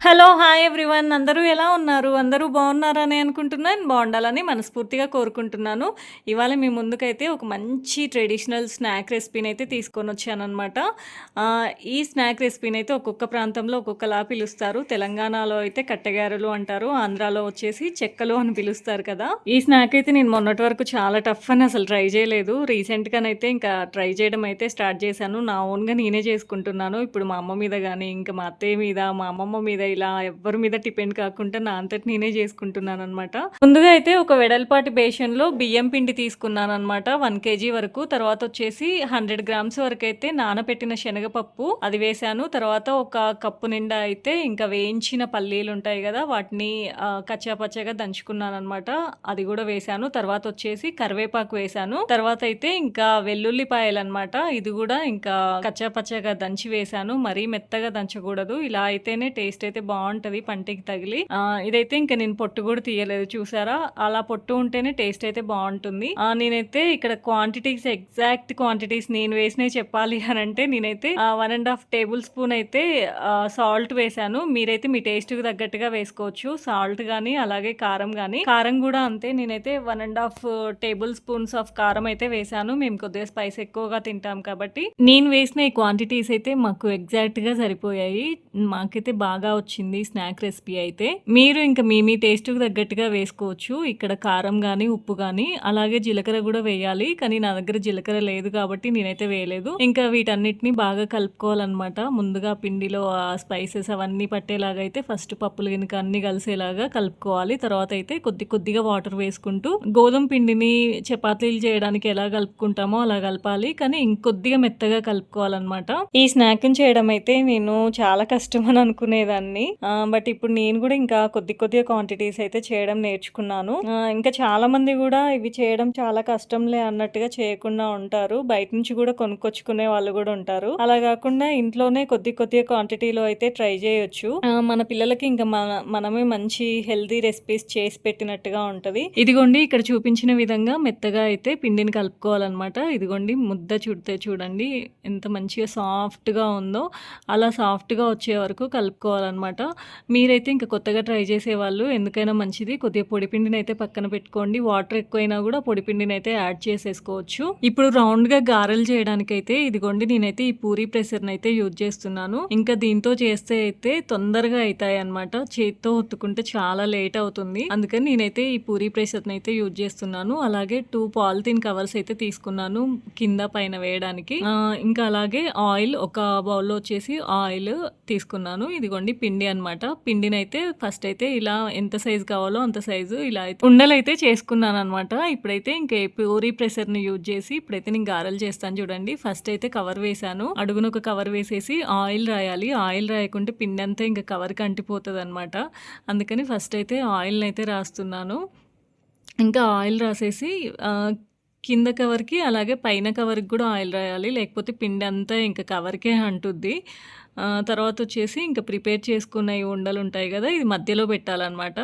Hello! Hi everyone. అందరూ ఎలా ఉన్నారు? అందరూ బాగున్నారని అనుకుంటున్నాను. బాగుండాలని మనస్ఫూర్తిగా కోరుకుంటున్నాను. ఇవాళ మీ ముందుకైతే ఒక మంచి ట్రెడిషనల్ స్నాక్ రెసిపీనైతే తీసుకొనొచ్చాననమాట. ఈ స్నాక్ రెసిపీనైతే ఒక్కొక్క ప్రాంతంలో ఒక్కొక్కలా పిలుస్తారు. తెలంగాణలో అయితే కట్టెగారెలు అంటారు. ఆంధ్రాలో వచ్చేసి చెక్కలు అని పిలుస్తారు కదా! ఈ స్నాక్ అయితే నేను మొన్నటి వరకు చాలా టఫ్ అని అసలు ట్రై చేయలేదు. రీసెంట్‌గానైతే ఇంకా ట్రై చేయడం అయితే స్టార్ట్ చేశాను. నా ఓన్‌గా నేనే చేసుకుంటున్నాను. ఇప్పుడు మా అమ్మ మీద గాని, ఇంకా మా అత్తయ్య మీద, మా అమ్మమ్మ మీద ఇలా ఎవ్వరి మీద డిపెండ్ కాకుండా నా అంతట నేనే చేసుకుంటున్నాననమాట. ముందుగా అయితే ఒక వెడల్పాటి బేషన్‌లో బియ్యం పిండి తీసుకున్నాననమాట. 1 కేజీ వరకు. తర్వాత వచ్చేసి 100 గ్రామ్స్ వరకైతే నానబెట్టిన శనగపప్పు అది వేశాను. తర్వాత ఒక కప్పు నిండా అయితే ఇంకా వేయించిన పల్లీలుంటాయి గదా! వాటిని కచ్చా పచ్చాగా దంచుకున్నాననమాట. అది గూడా వేశాను. తర్వాత వచ్చేసి కరివేపాకు వేశాను. తర్వాత అయితే ఇంకా వెల్లుల్లిపాయలనమాట. ఇది గూడా ఇంకా కచ్చా పచ్చాగా దంచి వేశాను. మరీ మెత్తగా దంచకూడదు. ఇలా అయితేనే టేస్ట్ అయితే బావుంటది పంటికి తగిలి. ఇదైతే ఇంక నేను పొట్టు గూడా తీయలేదు చూసారా? అలా పొట్టు ఉంటేనే టేస్ట్ అయితే బావుంటుంది. నేనైతే ఇక్కడ ఎగ్జాక్ట్ క్వాంటిటీస్ నేను వేసినవి చెప్పాలి అనంటే నేనైతే 1 ½ టేబుల్ స్పూన్ అయితే సాల్ట్ వేశాను. మీరైతే మీ టేస్ట్‌కి తగ్గట్టుగా వేసుకోవచ్చు. సాల్ట్ గాని, అలాగే కారం గాని. కారం గూడా అంతే నేనైతే 1 ½ టేబుల్ స్పూన్స్ ఆఫ్ కారం అయితే వేశాను. మేము కొద్దిగా స్పైస్ ఎక్కువగా తింటాం కాబట్టి. నేను వేసిన ఈ క్వాంటిటీస్ అయితే మాకు ఎగ్జాక్ట్‌గా సరిపోయాయి. మాకైతే బాగా వచ్చింది స్నాక్ రెసిపీ అయితే. మీరు ఇంకా మీ టేస్ట్‌కి తగ్గట్టుగా వేసుకోవచ్చు. ఇక్కడ కారం గాని, ఉప్పు గాని, అలాగే జీలకర్ర గూడా వేయాలి. కానీ నా దగ్గర జీలకర్ర లేదు కాబట్టి నేనైతే వేయలేదు. ఇంకా వీటన్నిటిని బాగా కలుపుకోవాలనమాట. ముందుగా పిండిలో స్పైసెస్ అవన్నీ పట్టేలాగా అయితే ఫస్ట్ పప్పులు గినుక అన్నీ కలిసేలాగా కలుపుకోవాలి. తర్వాత అయితే కొద్దిగా వాటర్ వేసుకుంటూ గోధుమ పిండిని చపాతీలు చేయడానికి ఎలా కలుపుకుంటామో అలా కలపాలి. కానీ ఇంకొద్దిగా మెత్తగా కలుపుకోవాలనమాట. ఈ స్నాక్‌ని చేయడం అయితే నేను చాలా కష్టం అని అనుకునేదాన్ని. బట్ ఇప్పుడు నేను కూడా ఇంకా కొద్దిగా క్వాంటిటీస్ అయితే చేయడం నేర్చుకున్నాను. ఇంకా చాలా మంది కూడా ఇవి చేయడం చాలా కష్టంలే అన్నట్టుగా చేయకుండా ఉంటారు. బయట నుంచి కూడా కొనుక్కొచ్చుకునే వాళ్ళు కూడా ఉంటారు. అలా కాకుండా ఇంట్లోనే కొద్దిగా క్వాంటిటీలో అయితే ట్రై చేయొచ్చు. మన పిల్లలకి ఇంకా మనమే మంచి హెల్తీ రెసిపీస్ చేసి పెట్టినట్టుగా ఉంటది. ఇదిగోండి ఇక్కడ చూపించిన విధంగా మెత్తగా అయితే పిండిని కలుపుకోవాలన్నమాట. ఇదిగోండి ముద్ద చుడితే చూడండి ఎంత మంచిగా సాఫ్ట్‌గా ఉందో అలా సాఫ్ట్‌గా వచ్చే వరకు కలుపుకోవాలన్నమాట. మీరైతే ఇంకా కొత్తగా ట్రై చేసేవాళ్ళు ఎందుకైనా మంచిది కొద్దిగా పొడిపిండిని అయితే పక్కన పెట్టుకోండి. వాటర్ ఎక్కువైనా కూడా పొడిపిండిని అయితే యాడ్ చేసేసుకోవచ్చు. ఇప్పుడు రౌండ్‌గా గారెలు చేయడానికైతే ఇదిగోండి నేనైతే ఈ పూరీ ప్రెషర్‌ని అయితే యూజ్ చేస్తున్నాను. ఇంకా దీంతో చేస్తే అయితే తొందరగా అవుతాయి అన్నమాట. చేత్తో ఒత్తుకుంటే చాలా లేట్ అవుతుంది. అందుకని నేనైతే ఈ పూరీ ప్రెషర్‌ని అయితే యూజ్ చేస్తున్నాను. అలాగే 2 పాలిథిన్ కవర్స్ అయితే తీసుకున్నాను కింద పైన వేయడానికి. ఇంకా అలాగే ఆయిల్ ఒక బౌల్‌లో వచ్చేసి ఆయిల్ తీసుకున్నాను. ఇదిగోండి పిండి అనమాట. పిండినైతే ఫస్ట్ అయితే ఇలా ఎంత సైజు కావాలో అంత సైజు ఇలా అయితే ఉండలైతే చేసుకున్నాను అనమాట. ఇప్పుడైతే ఇంకా పూరీ ప్రెషర్‌ని యూజ్ చేసి ఇప్పుడైతే నేను గారెలు చేస్తాను చూడండి. ఫస్ట్ అయితే కవర్ వేసాను. అడుగున ఒక కవర్ వేసేసి ఆయిల్ రాయాలి. ఆయిల్ రాయకుంటే పిండి అంతా ఇంకా కవర్‌కి అంటిపోతదనమాట. అందుకని ఫస్ట్ అయితే ఆయిల్‌ని అయితే రాస్తున్నాను. ఇంకా ఆయిల్ రాసేసి కింద కవర్‌కి అలాగే పైన కవర్‌కి కూడా ఆయిల్ రాయాలి. లేకపోతే పిండి అంతా ఇంకా కవర్‌కే అంటుద్ది. తర్వాత వచ్చేసి ఇంకా ప్రిపేర్ చేసుకున్న ఈ ఉండలుంటాయి గదా! ఇది మధ్యలో పెట్టాలనమాట.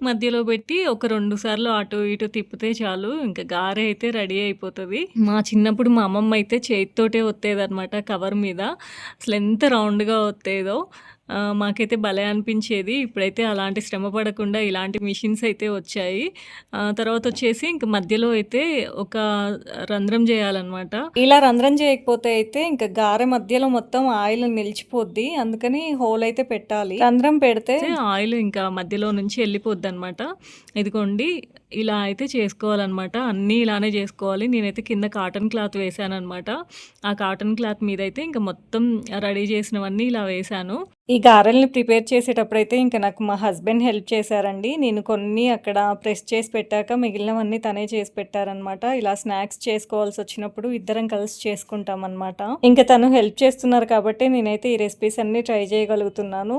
మధ్యలో పెట్టి ఒక 2 సార్లు అటు ఇటు తిప్పితే చాలు ఇంకా గారె అయితే రెడీ అయిపోతది. మా చిన్నప్పుడు మా అమ్మమ్మ అయితే చేత్తోటే ఒత్తేదనమాట కవర్ మీద. అసలెంత రౌండ్‌గా ఒత్తేదో. మాకైతే భలే అనిపించేది. ఇప్పుడైతే అలాంటి శ్రమ పడకుండా ఇలాంటి మిషన్స్ అయితే వచ్చాయి. తర్వాత వచ్చేసి ఇంక మధ్యలో అయితే ఒక రంధ్రం చేయాలనమాట. ఇలా రంధ్రం చేయకపోతే అయితే ఇంకా గారె మధ్యలో మొత్తం ఆయిల్ నిలిచిపోద్ది. అందుకని హోల్ అయితే పెట్టాలి. రంధ్రం పెడితే ఆయిల్ ఇంకా మధ్యలో నుంచి వెళ్ళిపోద్దనమాట. ఇదిగోండి ఇలా అయితే చేసుకోవాలనమాట. అన్నీ ఇలానే చేసుకోవాలి. నేనైతే కింద కాటన్ క్లాత్ వేశాననమాట. ఆ కాటన్ క్లాత్ మీదైతే ఇంకా మొత్తం రెడీ చేసినవన్నీ ఇలా వేశాను. ఈ గారెల్ని ప్రిపేర్ చేసేటప్పుడైతే ఇంకా నాకు మా హస్బెండ్ హెల్ప్ చేశారండి. నేను కొన్ని అక్కడ ప్రెస్ చేసి పెట్టాక మిగిలినవన్నీ తనే చేసి పెట్టారనమాట. ఇలా స్నాక్స్ చేసుకోవాల్సి వచ్చినప్పుడు ఇద్దరం కలిసి చేసుకుంటామన్నమాట. ఇంకా తను హెల్ప్ చేస్తున్నారు కాబట్టి నేనైతే ఈ రెసిపీస్ అన్ని ట్రై చేయగలుగుతున్నాను.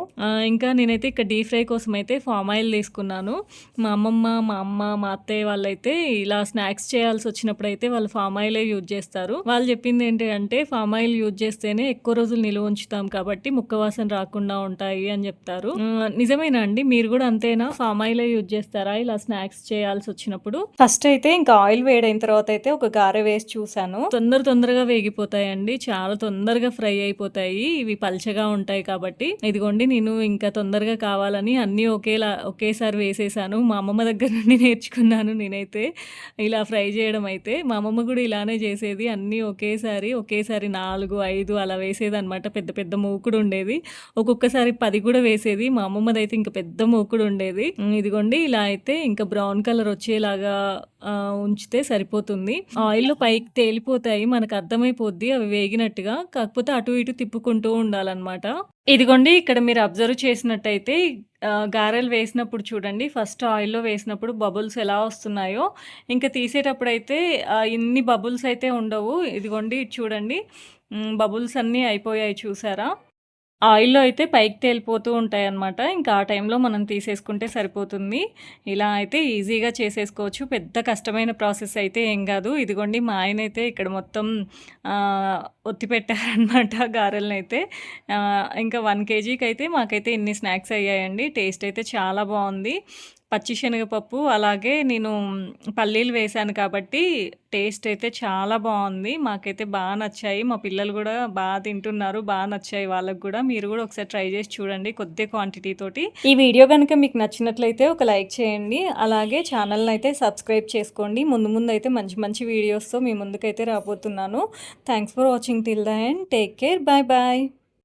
ఇంకా నేనైతే ఇక్కడ డీప్ ఫ్రై కోసం అయితే ఫామ్ ఆయిల్ తీసుకున్నాను. మా అమ్మమ్మ, మా అమ్మ, మా అత్తయ్య వాళ్ళైతే ఇలా స్నాక్స్ చేయాల్సి వచ్చినప్పుడు అయితే వాళ్ళు ఫామ్ ఆయిలే యూజ్ చేస్తారు. వాళ్ళు చెప్పింది ఏంటి అంటే ఫామ్ ఆయిల్ యూజ్ చేస్తేనే ఎక్కువ రోజులు నిల్వ ఉంచుతాం కాబట్టి ముక్క వాసన రాకుండా పట్టకుండా ఉంటాయి అని చెప్తారు. నిజమేనా అండి? మీరు కూడా అంతేనా? పామ్ ఆయిలే యూజ్ చేస్తారా ఇలా స్నాక్స్ చేయాల్సి వచ్చినప్పుడు? ఫస్ట్ అయితే ఇంకా ఆయిల్ వేడైన తర్వాత అయితే ఒక గారె వేసి చూసాను. తొందరగా వేగిపోతాయండి. చాలా తొందరగా ఫ్రై అయిపోతాయి. ఇవి పల్చగా ఉంటాయి కాబట్టి. ఇదిగోండి నేను ఇంకా తొందరగా కావాలని అన్నీ ఒకేసారి వేసేసాను. మా అమ్మమ్మ దగ్గర నుండి నేర్చుకున్నాను నేనైతే ఇలా ఫ్రై చేయడం అయితే. మా అమ్మమ్మ కూడా ఇలానే చేసేది. అన్నీ ఒకేసారి 4, 5 అలా వేసేదనమాట. పెద్ద పెద్ద మూకుడు ఉండేది. ఒక్కొక్కసారి 10 కూడా వేసేది. మా అమ్మమ్మదైతే ఇంకా పెద్ద మూకుడు ఉండేది. ఇదిగోండి ఇలా అయితే ఇంకా బ్రౌన్ కలర్ వచ్చేలాగా ఉంచితే సరిపోతుంది. ఆయిల్‌లో పైకి తేలిపోతాయి. మనకు అర్థమైపోద్ది అవి వేగినట్టుగా. కాకపోతే అటు ఇటు తిప్పుకుంటూ ఉండాలనమాట. ఇదిగోండి ఇక్కడ మీరు అబ్జర్వ్ చేసినట్టయితే గారెలు వేసినప్పుడు చూడండి ఫస్ట్ ఆయిల్‌లో వేసినప్పుడు బబుల్స్ ఎలా వస్తున్నాయో, ఇంక తీసేటప్పుడైతే ఇన్ని బబుల్స్ అయితే ఉండవు. ఇదిగోండి ఇది చూడండి. బబుల్స్ అన్నీ అయిపోయాయి చూసారా? ఆయిల్‌లో అయితే పైకి తేలిపోతూ ఉంటాయన్నమాట. ఇంకా ఆ టైంలో మనం తీసేసుకుంటే సరిపోతుంది. ఇలా అయితే ఈజీగా చేసేసుకోవచ్చు. పెద్ద కష్టమైన ప్రాసెస్ అయితే ఏం గాదు. ఇదిగోండి మా ఆయనైతే ఇక్కడ మొత్తం ఒత్తి పెట్టారనమాట గారెలనైతే. ఇంకా 1 కేజీకైతే మాకైతే ఇన్ని స్నాక్స్ అయ్యాయండి. టేస్ట్ అయితే చాలా బావుంది. పచ్చి శనగపప్పు అలాగే నేను పల్లీలు వేశాను కాబట్టి టేస్ట్ అయితే చాలా బావుంది. మాకైతే నచ్చాయి. మా పిల్లలు గూడా తింటున్నారు. నచ్చాయి వాళ్ళకి గూడా. మీరు గూడా ఒకసారి ట్రై చేసి చూడండి కొద్ది క్వాంటిటీ తోటి. ఈ వీడియో గనుక మీకు నచ్చినట్లయితే ఒక లైక్ చేయండి. అలాగే ఛానల్‌నైతే సబ్స్క్రైబ్ చేసుకోండి. ముందైతే మంచి మంచి వీడియోస్‌తో మీ ముందుకైతే రాబోతున్నాను. Thanks for watching till the end. Take care. Bye bye.